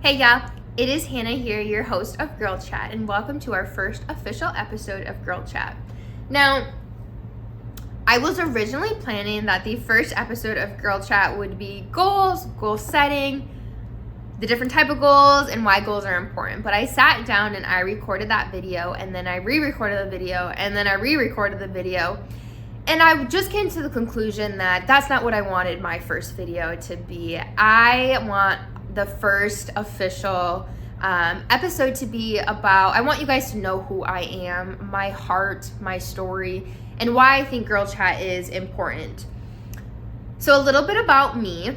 Hey y'all, it is Hannah here, your host of Girl Chat, and welcome to our first official episode of Girl Chat. Now, I was originally planning that the first episode of Girl Chat would be goals, goal setting, the different type of goals, and why goals are important. But I sat down and I recorded that video, and then I re-recorded the video, and then I re-recorded the video. And I just came to the conclusion that that's not what I wanted my first video to be. I want the first official episode to be about, I want you guys to know who I am, my heart, my story, and why I think Girl Chat is important. So a little bit about me.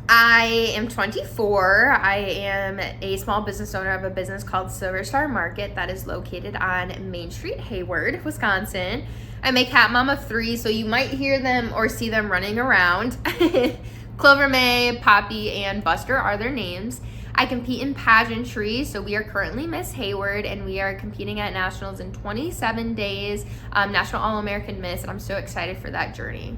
I am 24. I am a small business owner of a business called Silver Star Market that is located on Main Street, Hayward, Wisconsin. I'm a cat mom of 3, so you might hear them or see them running around. Clover May, Poppy, and Buster are their names. I compete in pageantry, so we are currently Miss Hayward, and we are competing at nationals in 27 days, National All-American Miss, and I'm so excited for that journey.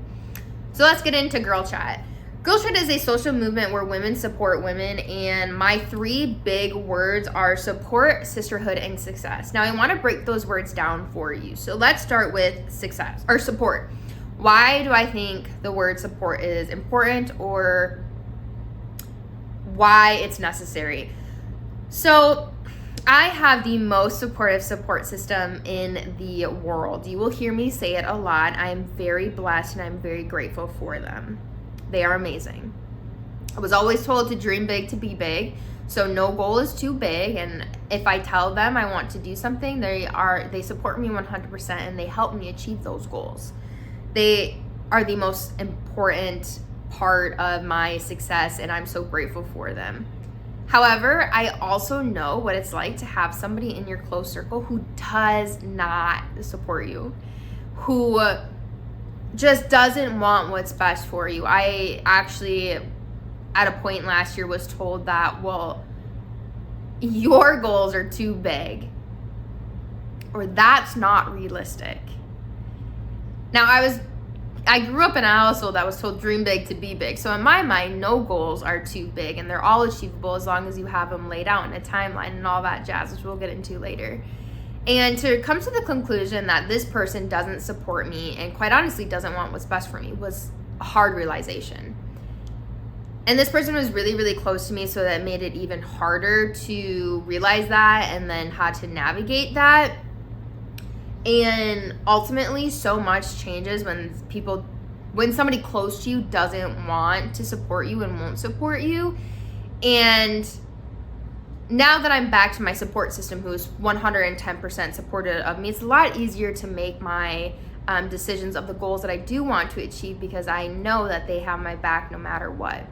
So let's get into Girl Chat. Girl Chat is a social movement where women support women, and my 3 big words are support, sisterhood, and success. Now, I want to break those words down for you. So let's start with success, or support. Why do I think the word support is important, or why it's necessary? So I have the most supportive support system in the world. You will hear me say it a lot. I am very blessed and I'm very grateful for them. They are amazing. I was always told to dream big to be big. So no goal is too big, and if I tell them I want to do something, they support me 100% and they help me achieve those goals. They are the most important part of my success, and I'm so grateful for them. However, I also know what it's like to have somebody in your close circle who does not support you, who just doesn't want what's best for you. I actually, at a point last year, was told that, well, your goals are too big, or that's not realistic. Now, I grew up in a household that was told dream big to be big. So in my mind, no goals are too big, and they're all achievable as long as you have them laid out in a timeline and all that jazz, which we'll get into later. And to come to the conclusion that this person doesn't support me and quite honestly doesn't want what's best for me was a hard realization. And this person was really, really close to me, so that made it even harder to realize that and then how to navigate that. And ultimately, so much changes when somebody close to you doesn't want to support you and won't support you. And now that I'm back to my support system, who is 110% supportive of me, it's a lot easier to make my decisions of the goals that I do want to achieve, because I know that they have my back no matter what.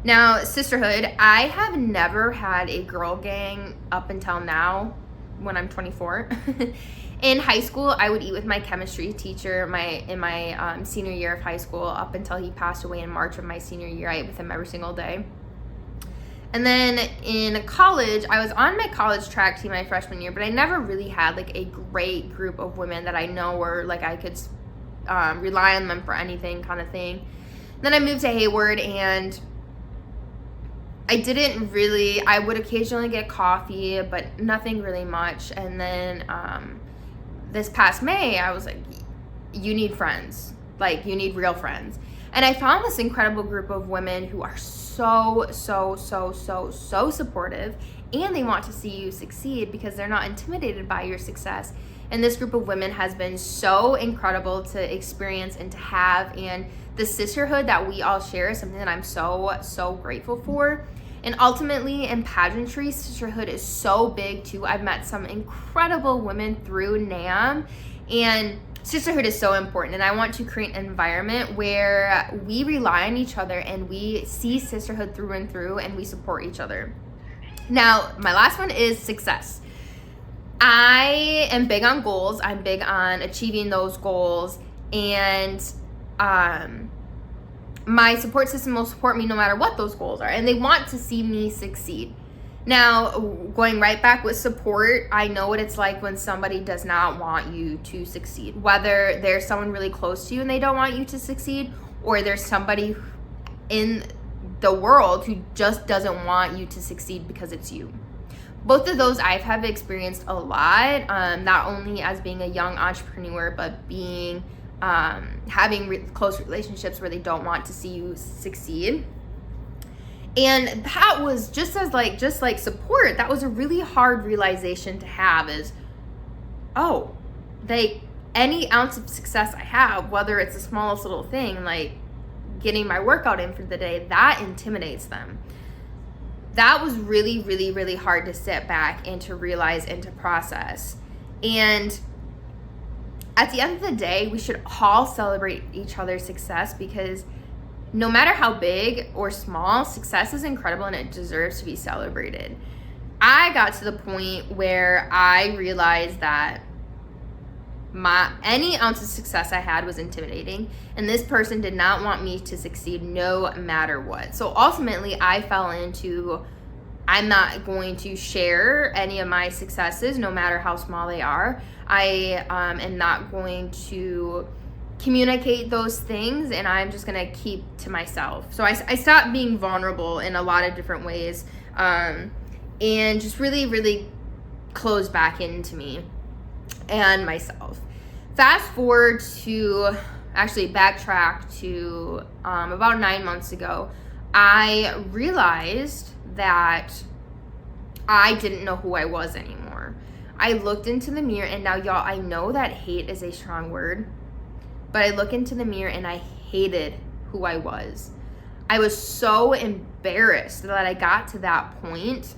Now, sisterhood, I have never had a girl gang up until now, when I'm 24. In high school, I would eat with my chemistry teacher in my senior year of high school up until he passed away in March of my senior year. I ate with him every single day. And then in college, I was on my college track team my freshman year, but I never really had like a great group of women that I know were like I could rely on them for anything kind of thing. Then I moved to Hayward, and I would occasionally get coffee, but nothing really much. And then this past May, I was like, you need friends. Like, you need real friends. And I found this incredible group of women who are so supportive, and they want to see you succeed because they're not intimidated by your success. And this group of women has been so incredible to experience and to have. And the sisterhood that we all share is something that I'm so grateful for. And ultimately, in pageantry, sisterhood is so big too. I've met some incredible women through NAM, and sisterhood is so important. And I want to create an environment where we rely on each other and we see sisterhood through and through, and we support each other. Now, my last one is success. I am big on goals. I'm big on achieving those goals, and my support system will support me no matter what those goals are, and they want to see me succeed. Now, going right back with support, I know what it's like when somebody does not want you to succeed, whether there's someone really close to you and they don't want you to succeed, or there's somebody in the world who just doesn't want you to succeed because it's you. Both of those I have experienced a lot, not only as being a young entrepreneur, but being having close relationships where they don't want to see you succeed. And that was just like support, that was a really hard realization to have, is, oh, any ounce of success I have, whether it's the smallest little thing, like getting my workout in for the day, that intimidates them. That was really, really, really hard to sit back and to realize and to process. And at the end of the day, we should all celebrate each other's success, because no matter how big or small, success is incredible and it deserves to be celebrated. I got to the point where I realized that any ounce of success I had was intimidating, and this person did not want me to succeed no matter what. So ultimately, I fell into, I'm not going to share any of my successes, no matter how small they are. I am not going to communicate those things, and I'm just going to keep to myself. So I stopped being vulnerable in a lot of different ways, and just really, really closed back into me and myself. Fast forward to, actually backtrack to about 9 months ago, I realized that I didn't know who I was anymore. I looked into the mirror, and now y'all, I know that hate is a strong word, but I look into the mirror and I hated who I was. I was so embarrassed that I got to that point,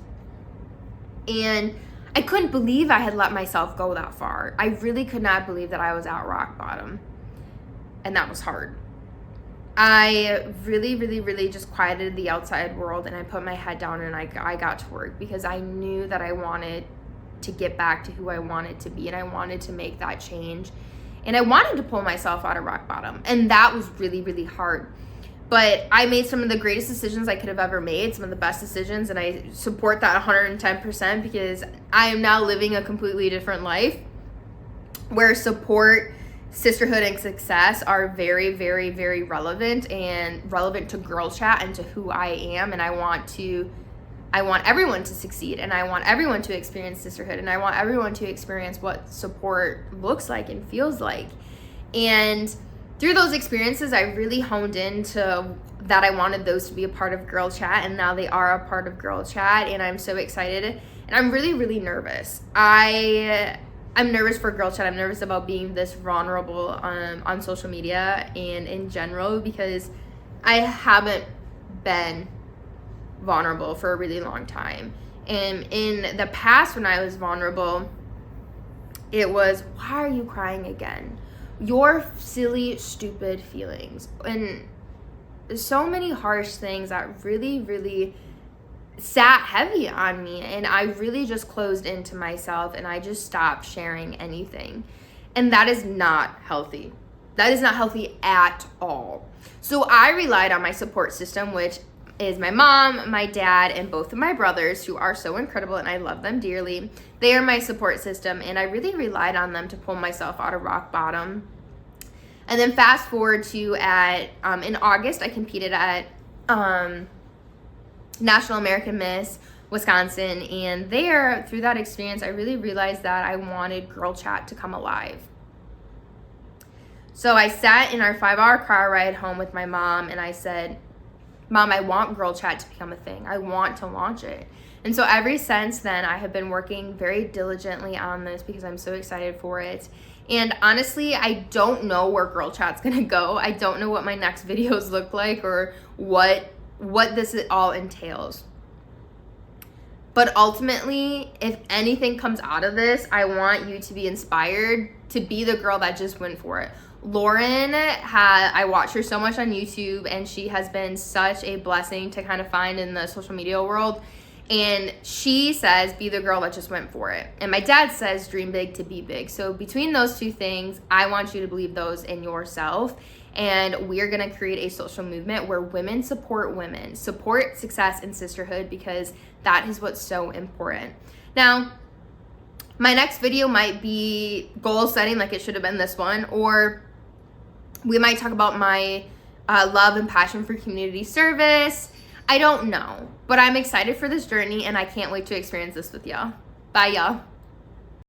and I couldn't believe I had let myself go that far. I really could not believe that I was at rock bottom, and that was hard. I really, really, really just quieted the outside world, and I put my head down, and I got to work, because I knew that I wanted to get back to who I wanted to be, and I wanted to make that change, and I wanted to pull myself out of rock bottom, and that was really, really hard. But I made some of the greatest decisions I could have ever made, some of the best decisions, and I support that 110%, because I am now living a completely different life where support, sisterhood, and success are very, very, very relevant, and relevant to Girl Chat and to who I am. And I want everyone to succeed, and I want everyone to experience sisterhood, and I want everyone to experience what support looks like and feels like. And through those experiences, I really honed into that I wanted those to be a part of Girl Chat, and now they are a part of Girl Chat, and I'm so excited, and I'm really, really nervous. I'm nervous for Girl Chat. I'm nervous about being this vulnerable on social media and in general, because I haven't been vulnerable for a really long time. And in the past, when I was vulnerable, it was, why are you crying again? Your silly, stupid feelings. And so many harsh things that really, really sat heavy on me. And I really just closed into myself, and I just stopped sharing anything. And that is not healthy. That is not healthy at all. So I relied on my support system, which is my mom, my dad, and both of my brothers, who are so incredible, and I love them dearly. They are my support system, and I really relied on them to pull myself out of rock bottom. And then fast forward to in August, I competed at National American Miss Wisconsin, and there, through that experience, I really realized that I wanted Girl Chat to come alive. So I sat in our 5-hour car ride home with my mom, and I said, Mom, I want Girl Chat to become a thing. I want to launch it. And so ever since then, I have been working very diligently on this, because I'm so excited for it. And honestly, I don't know where Girl Chat's gonna go. I don't know what my next videos look like, or what this all entails. But ultimately, if anything comes out of this, I want you to be inspired to be the girl that just went for it. Lauren, I watch her so much on YouTube, and she has been such a blessing to kind of find in the social media world. And she says, be the girl that just went for it. And my dad says, dream big to be big. So between those two things, I want you to believe those in yourself. And we're going to create a social movement where women, support success and sisterhood, because that is what's so important. Now, my next video might be goal setting, like it should have been this one, or we might talk about my love and passion for community service. I don't know, but I'm excited for this journey and I can't wait to experience this with y'all. Bye, y'all.